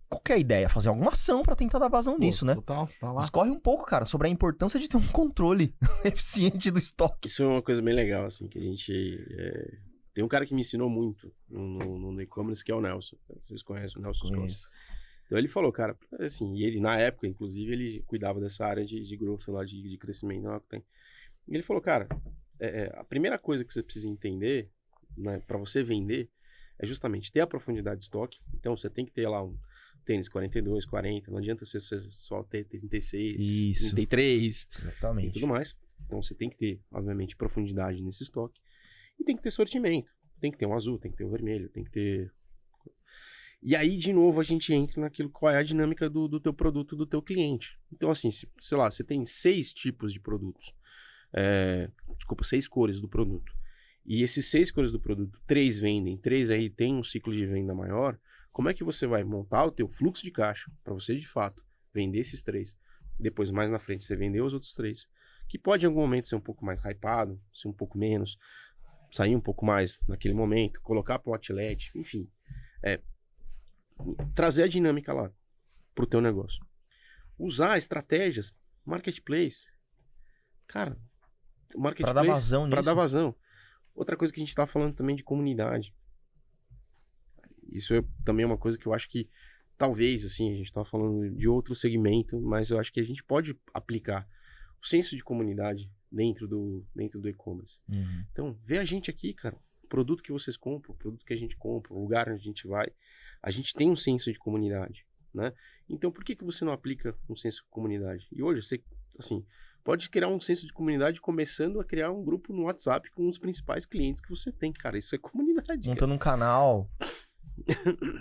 qual que é a ideia? Fazer alguma ação pra tentar dar vazão nisso, né? Total, tá lá. Discorre um pouco, cara, sobre a importância de ter um controle eficiente do estoque. Isso é uma coisa bem legal, assim, que a gente... Tem um cara que me ensinou muito no e-commerce, que é o Nelson. Vocês conhecem o Nelson Costa. Então ele falou, cara, assim, e ele na época, inclusive, ele cuidava dessa área de growth lá, de crescimento lá que tem. E ele falou, cara, a primeira coisa que você precisa entender, né, para você vender, é justamente ter a profundidade de estoque. Então você tem que ter lá um tênis 42, 40, não adianta você só ter 36, Isso. 33 Exatamente. e tudo mais. Então você tem que ter, obviamente, profundidade nesse estoque. E tem que ter sortimento. Tem que ter um azul, tem que ter um vermelho, tem que ter... E aí, de novo, a gente entra naquilo, qual é a dinâmica do teu produto, do teu cliente. Então, assim, sei lá, você tem 6 tipos de produtos. 6 cores do produto. E esses 6 cores do produto, 3 vendem, 3 aí tem um ciclo de venda maior. Como é que você vai montar o teu fluxo de caixa para você, de fato, vender esses 3? Depois, mais na frente, você vender os outros 3. Que pode, em algum momento, ser um pouco mais hypado, ser um pouco menos, sair um pouco mais naquele momento, colocar para o outlet, enfim. Trazer a dinâmica lá pro teu negócio. Usar estratégias, marketplace. Cara, marketplace Pra dar vazão nisso. Pra dar vazão. Outra coisa que a gente tá falando também de comunidade. Isso também é uma coisa que eu acho que talvez, assim, a gente tá falando de outro segmento, mas eu acho que a gente pode aplicar o senso de comunidade dentro do e-commerce. Uhum. Então, vê a gente aqui, cara. O produto que vocês compram, o produto que a gente compra, o lugar onde a gente vai. A gente tem um senso de comunidade, né? Então, por que você não aplica um senso de comunidade? E hoje, você, assim, pode criar um senso de comunidade começando a criar um grupo no WhatsApp com os principais clientes que você tem, cara. Isso é comunidade, Montando um canal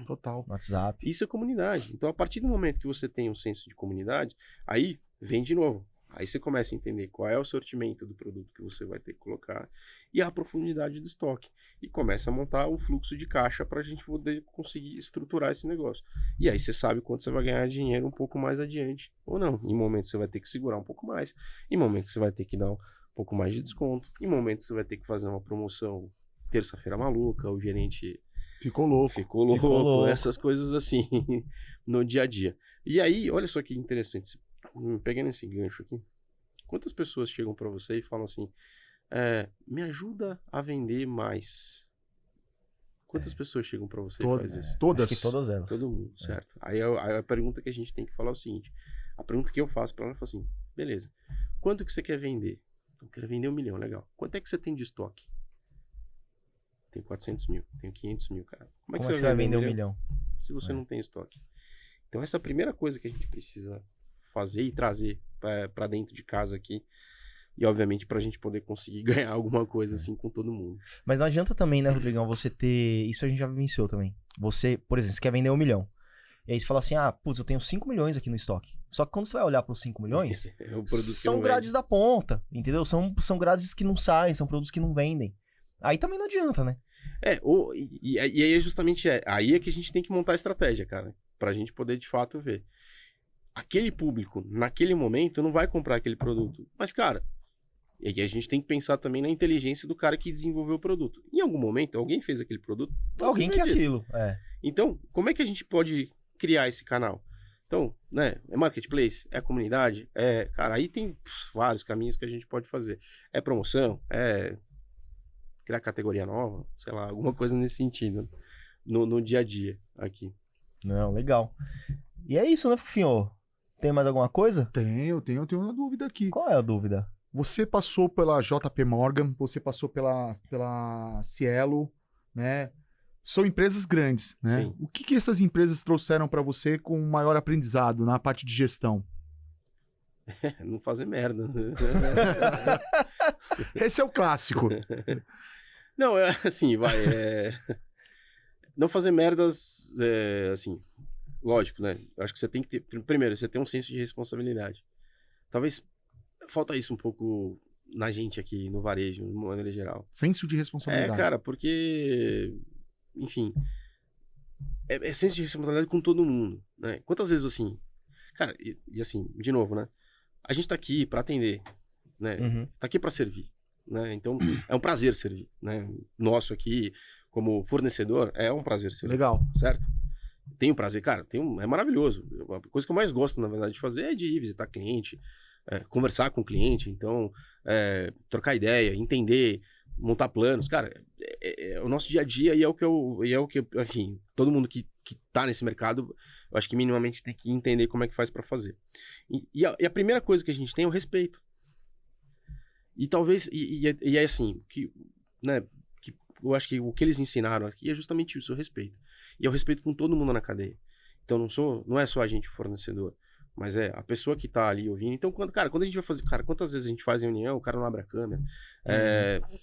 Total. no WhatsApp. Isso é comunidade. Então, a partir do momento que você tem um senso de comunidade, aí vem de novo. Aí você começa a entender qual é o sortimento do produto que você vai ter que colocar e a profundidade do estoque. E começa a montar o fluxo de caixa para a gente poder conseguir estruturar esse negócio. E aí você sabe quanto você vai ganhar dinheiro um pouco mais adiante ou não. Em momentos você vai ter que segurar um pouco mais. Em momentos você vai ter que dar um pouco mais de desconto. Em momentos você vai ter que fazer uma promoção terça-feira maluca, o gerente... Ficou louco. Essas coisas assim, no dia a dia. E aí, olha só que interessante, pegando esse gancho aqui, quantas pessoas chegam pra você e falam assim, me ajuda a vender mais? Quantas pessoas chegam pra você e fazem isso? Todas. Acho que todas elas. Todo mundo, certo. Aí a pergunta que a gente tem que falar é o seguinte, a pergunta que eu faço pra ela é assim, beleza, quanto que você quer vender? Eu quero vender 1 milhão, legal. Quanto é que você tem de estoque? Tenho 400 mil, tenho 500 mil, cara. Como é que você vai vender 1 milhão? Se você não tem estoque. Então, essa é a primeira coisa que a gente precisa fazer e trazer para dentro de casa aqui. E, obviamente, pra gente poder conseguir ganhar alguma coisa assim com todo mundo. Mas não adianta também, né, Rodrigão, você ter... Isso a gente já vivenciou também. Você, por exemplo, você quer vender 1 milhão. E aí você fala assim, putz, eu tenho 5 milhões aqui no estoque. Só que quando você vai olhar para os 5 milhões, são grades da ponta, entendeu? São grades que não saem, são produtos que não vendem. Aí também não adianta, né? E aí é justamente aí é que a gente tem que montar a estratégia, cara, pra gente poder de fato ver. Aquele público, naquele momento, não vai comprar aquele produto. Mas, cara, e aí a gente tem que pensar também na inteligência do cara que desenvolveu o produto. Em algum momento, alguém fez aquele produto. Alguém quer aquilo, Então, como é que a gente pode criar esse canal? Então, né, é marketplace, é comunidade, cara, aí tem vários caminhos que a gente pode fazer. É promoção, criar categoria nova, sei lá, alguma coisa nesse sentido, no dia a dia aqui. Não, legal. E é isso, né, Fofinho? Tem mais alguma coisa? Tenho uma dúvida aqui. Qual é a dúvida? Você passou pela JP Morgan, você passou pela Cielo, né? São empresas grandes, né? Sim. O que essas empresas trouxeram para você com maior aprendizado na parte de gestão? Não fazer merda. Esse é o clássico. Não, assim, não fazer merdas, assim, lógico, né? Eu acho que você tem que ter, primeiro, você tem um senso de responsabilidade. Talvez falta isso um pouco na gente aqui no varejo, de uma maneira geral. Senso de responsabilidade. Cara, porque, enfim, é senso de responsabilidade com todo mundo, né? Quantas vezes, assim, cara, e assim, de novo, né? A gente tá aqui pra atender, né? Tá aqui pra servir, né? Então, é um prazer servir, né? Nosso aqui, como fornecedor, é um prazer servir. Legal. Certo? Tenho prazer, cara, é maravilhoso. A coisa que eu mais gosto, na verdade, de fazer é de ir visitar cliente, conversar com o cliente, então, trocar ideia, entender, montar planos, cara, é o nosso dia a dia e é o que enfim, todo mundo que tá nesse mercado, eu acho que minimamente tem que entender como é que faz para fazer. E a primeira coisa que a gente tem é o respeito. E talvez, é assim, né, que eu acho que o que eles ensinaram aqui é justamente isso, o respeito. E é o respeito com todo mundo na cadeia. Então não é só a gente o fornecedor, mas é a pessoa que tá ali ouvindo. Então, quando a gente vai fazer... Cara, quantas vezes a gente faz reunião, o cara não abre a câmera.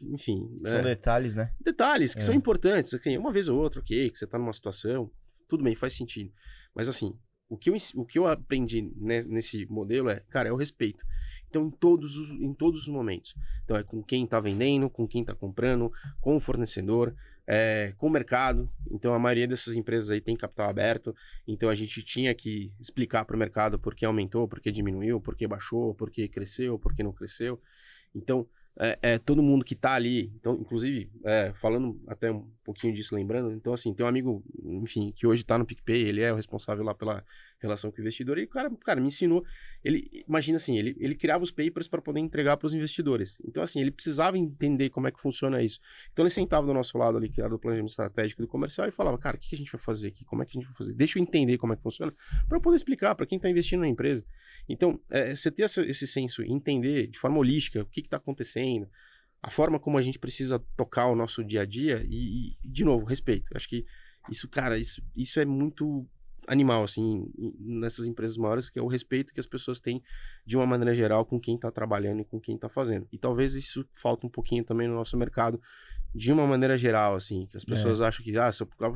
Enfim... São detalhes, né? Detalhes que são importantes. Assim, uma vez ou outra, ok, que você tá numa situação, tudo bem, faz sentido. Mas assim, o que eu aprendi nesse modelo é o respeito. Então, em todos os momentos. Então, é com quem tá vendendo, com quem tá comprando, com o fornecedor, com o mercado. Então, a maioria dessas empresas aí tem capital aberto. Então, a gente tinha que explicar para o mercado por que aumentou, por que diminuiu, por que baixou, por que cresceu, por que não cresceu. Então, todo mundo que tá ali. Então, inclusive, falando até um pouquinho disso, lembrando. Então, assim, tem um amigo, enfim, que hoje tá no PicPay, ele é o responsável lá pela relação com o investidor. E o cara me ensinou. Imagina assim, ele criava os papers para poder entregar para os investidores. Então, assim, ele precisava entender como é que funciona isso. Então, ele sentava do nosso lado ali, que era do planejamento estratégico do comercial, e falava, cara, o que a gente vai fazer aqui? Como é que a gente vai fazer? Deixa eu entender como é que funciona, para poder explicar para quem está investindo na empresa. Então, você ter esse senso, entender de forma holística o que está acontecendo, a forma como a gente precisa tocar o nosso dia a dia e de novo, respeito. Acho que isso, cara, isso é muito animal, assim, nessas empresas maiores, que é o respeito que as pessoas têm de uma maneira geral com quem está trabalhando e com quem está fazendo. E talvez isso falta um pouquinho também no nosso mercado, de uma maneira geral, assim, que as pessoas acham que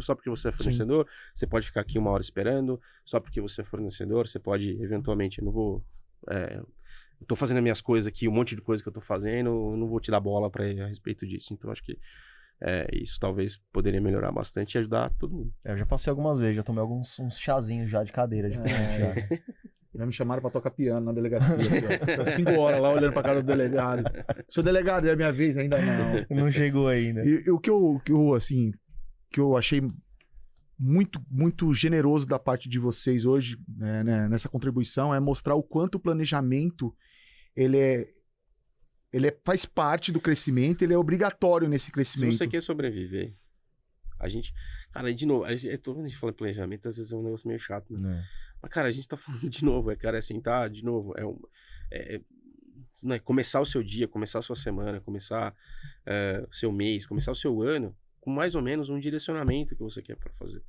só porque você é fornecedor, você pode ficar aqui 1 hora esperando, só porque você é fornecedor, você pode, eventualmente, eu tô fazendo as minhas coisas aqui, um monte de coisa que eu tô fazendo, eu não vou te dar bola a respeito disso. Então, acho que isso talvez poderia melhorar bastante e ajudar todo mundo. Eu já passei algumas vezes, já tomei uns chazinhos já de cadeira. Já me chamaram pra tocar piano na delegacia. Tô 5 horas lá olhando pra cara do delegado. Seu delegado, é a minha vez? Ainda não. Não chegou ainda. E o que eu achei muito, muito generoso da parte de vocês hoje, né, nessa contribuição, é mostrar o quanto o planejamento faz parte do crescimento, ele é obrigatório nesse crescimento. Se você quer sobreviver, a gente... Cara, de novo, quando a gente fala em planejamento, às vezes é um negócio meio chato, né? Mas, cara, a gente tá falando de novo, sentar de novo, começar o seu dia, começar a sua semana, começar o seu mês, começar o seu ano, com mais ou menos um direcionamento que você quer para fazer.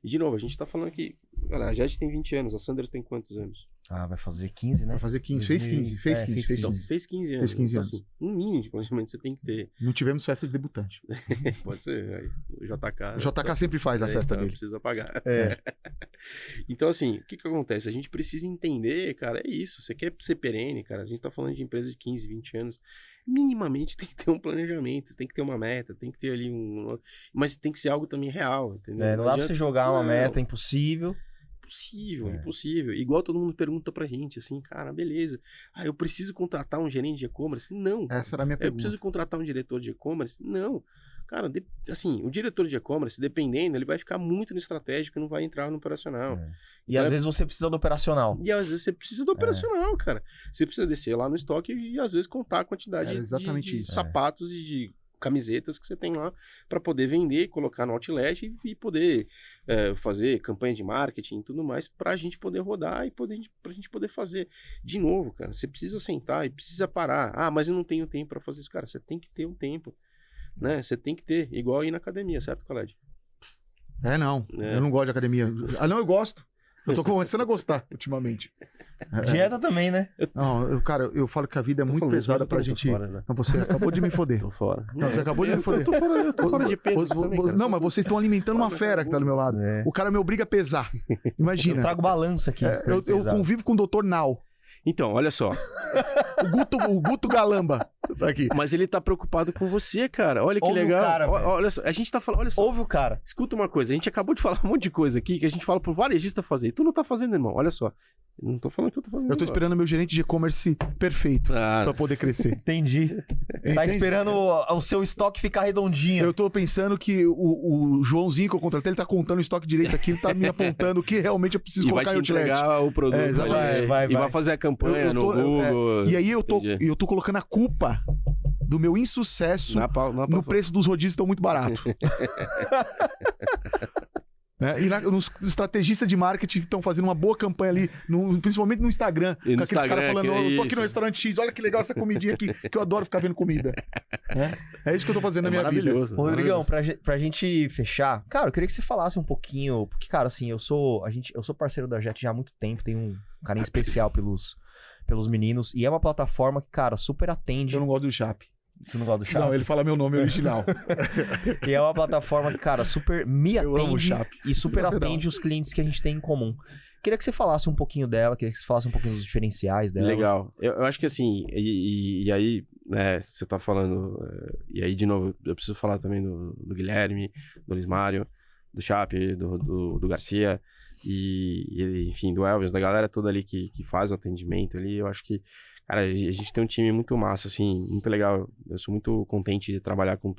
E, de novo, a gente tá falando aqui, cara, a Jade tem 20 anos, a Sanders tem quantos anos? Vai fazer 15, né? Vai fazer 15, fez 15 anos. Fez 15 anos. Fez 15 então, anos. Assim, um mínimo de planejamento você tem que ter. Não tivemos festa de debutante. Pode ser, aí, o JK... O JK sempre faz a festa dele. Precisa pagar. Então, assim, o que acontece? A gente precisa entender, cara, é isso, você quer ser perene, cara, a gente tá falando de empresa de 15, 20 anos, minimamente tem que ter um planejamento, tem que ter uma meta, tem que ter ali mas tem que ser algo também real, entendeu? Não dá pra você jogar uma meta impossível. Impossível. Igual todo mundo pergunta pra gente, assim, cara, beleza. Eu preciso contratar um gerente de e-commerce? Não. Essa era a minha pergunta. Eu preciso contratar um diretor de e-commerce? Não. Cara, assim, o diretor de e-commerce, dependendo, ele vai ficar muito no estratégico e não vai entrar no operacional. E às vezes você precisa do operacional. E às vezes você precisa do operacional, cara. Você precisa descer lá no estoque e às vezes contar a quantidade de sapatos e de camisetas que você tem lá para poder vender, colocar no outlet e poder fazer campanha de marketing e tudo mais pra gente poder rodar e pra gente poder fazer. De novo, cara, você precisa sentar e precisa parar. Mas eu não tenho tempo para fazer isso. Cara, você tem que ter um tempo, né? Você tem que ter, igual ir na academia, certo, Khaled? Não. É. Eu não gosto de academia. Não, eu gosto. Eu tô começando a gostar ultimamente. Dieta também, né? Não, cara, eu falo que a vida é muito falando pesada isso, pra mas eu tô gente... fora, né? Não, você acabou de me foder. Tô fora. Não, você acabou de me foder. Eu tô fora de peso também, cara. Não, mas vocês estão alimentando uma fera que tá do meu lado. É. O cara me obriga a pesar. Eu Imagina. trago balança aqui. Eu pesado. convivo com o Dr. Nau. Então, olha só. O Guto Galamba tá aqui. Mas ele tá preocupado com você, cara. Olha que Ouve o legal. cara, velho. Olha só, a gente tá falando, olha só. Ouve o cara. Escuta uma coisa, a gente acabou de falar um monte de coisa aqui que a gente fala pro varejista fazer. E tu não tá fazendo, irmão. Olha só. Eu não tô falando que eu tô fazendo. Eu tô esperando meu gerente de e-commerce perfeito Ah, pra poder crescer. Entendi. Tá Entende? esperando o seu estoque ficar redondinho. Eu tô pensando que o Joãozinho que eu contratei, ele tá contando o estoque direito aqui, ele tá me apontando o que realmente eu preciso e vai colocar te em outlet. entregar o produto. exatamente. Vai. E vai fazer a campanha Eu no tô- Google. E aí eu Entendi. tô colocando a culpa do meu insucesso no preço dos rodízios estão muito barato. E nos estrategistas de marketing que estão fazendo uma boa campanha ali, principalmente no Instagram, E no com aqueles caras Instagram, falando, que é eu tô aqui isso. no restaurante X, olha que legal essa comidinha aqui, que eu adoro ficar vendo comida. É isso que eu tô fazendo na minha vida. maravilhoso. Rodrigão, pra gente fechar, cara, eu queria que você falasse um pouquinho, porque, cara, assim, eu sou parceiro da Jet já há muito tempo, tenho um carinho especial pelos meninos, e é uma plataforma que, cara, super atende. Eu não gosto do Chape. Você não gosta do Chape? Não, ele fala meu nome original. E é uma plataforma que, cara, super me Eu amo o atende Chape. e super Não, atende os clientes que a gente tem em comum. Queria que você falasse um pouquinho dela, queria que você falasse um pouquinho dos diferenciais dela. Legal. Eu acho que assim, e aí, né, você tá falando, e aí de novo, eu preciso falar também do Guilherme, do Luiz Mário, do Chape, do Garcia, e enfim, do Elvis, da galera toda ali que faz o atendimento ali. Eu acho que, cara, a gente tem um time muito massa, assim, muito legal. Eu sou muito contente de trabalhar com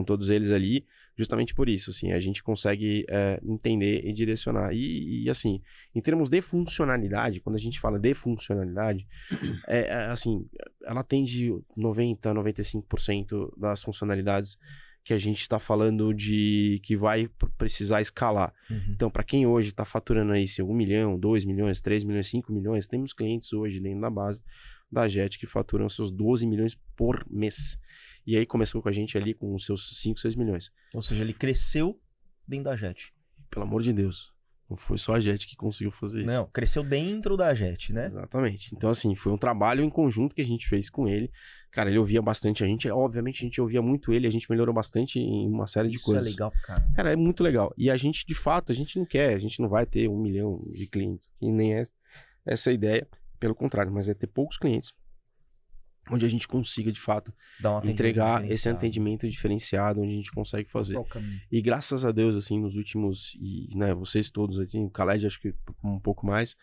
todos eles ali, justamente por isso, assim, a gente consegue entender e direcionar. E assim, em termos de funcionalidade, quando a gente fala de funcionalidade, assim, ela atende 90%, 95% das funcionalidades que a gente está falando de que vai precisar escalar. Uhum. Então, para quem hoje está faturando aí seu 1 milhão, 2 milhões, 3 milhões, 5 milhões, temos clientes hoje dentro da base da Jet que faturam seus 12 milhões por mês. E aí começou com a gente ali com os seus 5, 6 milhões. Ou seja, ele cresceu dentro da Jet. Pelo amor de Deus, não foi só a Jet que conseguiu fazer isso. Não, cresceu dentro da Jet, né? Exatamente. Então, assim, foi um trabalho em conjunto que a gente fez com ele. Cara, ele ouvia bastante a gente. Obviamente, a gente ouvia muito ele. A gente melhorou bastante em uma série de coisas. Isso é legal, cara. Cara, é muito legal. E a gente, de fato, a gente não vai ter 1 milhão de clientes. E nem é essa a ideia. Pelo contrário, mas é ter poucos clientes. Onde a gente consiga, de fato, Dá um atendimento entregar esse diferenciado. atendimento diferenciado, onde a gente consegue fazer. Qual o caminho? E graças a Deus, assim, nos últimos, e né, vocês todos, assim, o Khaled acho que um pouco mais,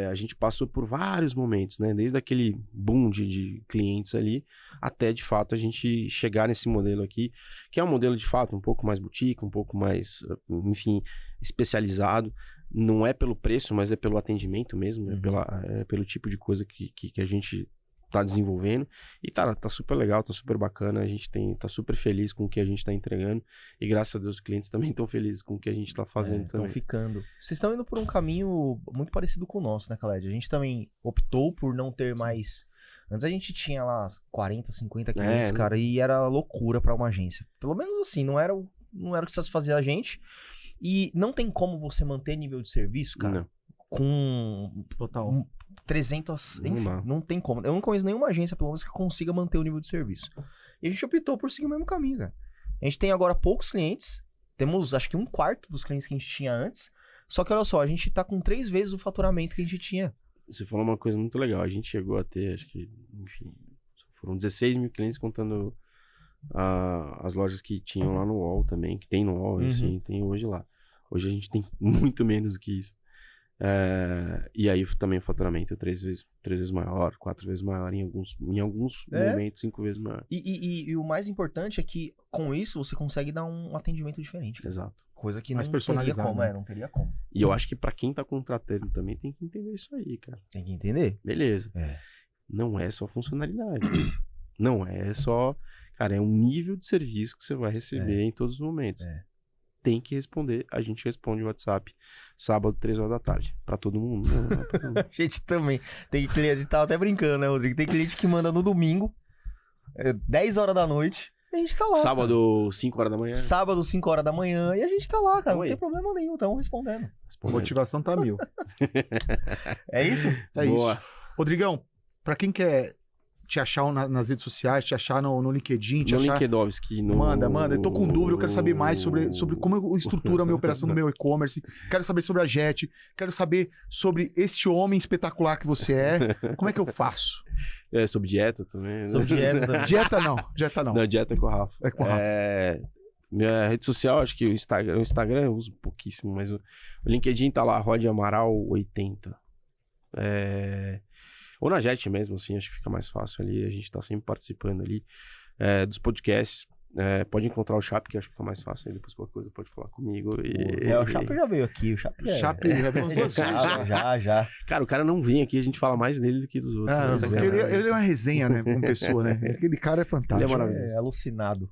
a gente passou por vários momentos, né, desde aquele boom de clientes ali, até de fato a gente chegar nesse modelo aqui, que é um modelo de fato um pouco mais boutique, um pouco mais, enfim, especializado. Não é pelo preço, mas é pelo atendimento mesmo, é pelo tipo de coisa que a gente tá desenvolvendo. E tá super legal, tá super bacana. A gente tá super feliz com o que a gente tá entregando. E graças a Deus os clientes também estão felizes com o que a gente tá fazendo também. Estão ficando. Vocês estão indo por um caminho muito parecido com o nosso, né, Khaled? A gente também optou por não ter mais... Antes a gente tinha lá 40, 50 clientes, né? cara, e era loucura pra uma agência. Pelo menos assim, não era o que satisfazia a gente. E não tem como você manter nível de serviço, cara, Não. com Total. 300... Não Enfim, dá. não tem como. Eu não conheço nenhuma agência, pelo menos, que consiga manter o nível de serviço. E a gente optou por seguir o mesmo caminho, cara. A gente tem agora poucos clientes. Temos, acho que 1/4 dos clientes que a gente tinha antes. Só que, olha só, a gente tá com 3 vezes o faturamento que a gente tinha. Você falou uma coisa muito legal. A gente chegou a ter, acho que, enfim, foram 16 mil clientes contando as lojas que tinham lá no UOL também, que tem no UOL, assim, tem hoje lá. Hoje a gente tem muito menos do que isso. E aí também o faturamento é 3 vezes maior, 4 vezes maior, em alguns momentos 5 vezes maior. E o mais importante é que, com isso, você consegue dar um atendimento diferente. Cara. Exato. Coisa que Mais não teria personalizado, como, né? não teria como. E eu acho que pra quem tá contratando também tem que entender isso aí, cara. Tem que entender. Beleza. É. Não é só funcionalidade. Não é só... Cara, é um nível de serviço que você vai receber em todos os momentos. Tem que responder. A gente responde o WhatsApp sábado, 3 horas da tarde. Pra todo mundo? Não é pra todo mundo. A gente também. Tem cliente, a gente tava até brincando, né, Rodrigo? Tem cliente que manda no domingo, 10 horas da noite. A gente tá lá. Sábado, 5 horas da manhã. Sábado, 5 horas da manhã. E a gente tá lá, cara. Não Oi. tem problema nenhum. Estamos respondendo. A motivação tá 1000. É isso? É Boa. isso. Rodrigão, pra quem quer te achar nas redes sociais, te achar no LinkedIn, te No achar... LinkedIn, no... Manda. Eu tô com dúvida, eu quero saber mais sobre como eu estruturo a minha operação no meu e-commerce. Quero saber sobre a Jet. Quero saber sobre este homem espetacular que você é. Como é que eu faço? É, sobre dieta também. Né? Sobre dieta também. Dieta não. Não, dieta é com o Rafa. É com o Rafa. Minha rede social, acho que o Instagram eu uso pouquíssimo, mas o LinkedIn tá lá, Rod Amaral 80. Ou na Jet mesmo, assim, acho que fica mais fácil ali. A gente tá sempre participando ali dos podcasts. Pode encontrar o Chap, que acho que fica mais fácil. Aí depois qualquer coisa pode falar comigo. O Chapo já veio aqui. O Chapo Já veio umas duas vezes. Já. Cara, o cara não vem aqui, a gente fala mais dele do que dos outros. Ah, né? porque ele é uma resenha, né? Como pessoa, né? Aquele cara é fantástico. Ele é maravilhoso. É alucinado.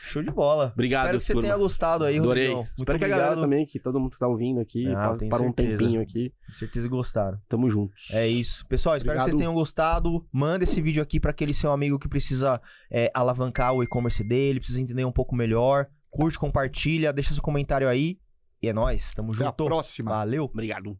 Show de bola. Obrigado, Espero que você turma. tenha gostado aí, Adorei. Rodrigão. Muito Espero que a obrigado. galera também, que todo mundo que tá ouvindo aqui, Tenho para um certeza. tempinho aqui. Com certeza gostaram. Tamo juntos. É isso. Pessoal, espero que Obrigado. vocês tenham gostado. Manda esse vídeo aqui para aquele seu amigo que precisa alavancar o e-commerce dele, precisa entender um pouco melhor. Curte, compartilha, deixa seu comentário aí. E é nóis. Tamo Até a junto. próxima. Valeu. Obrigado.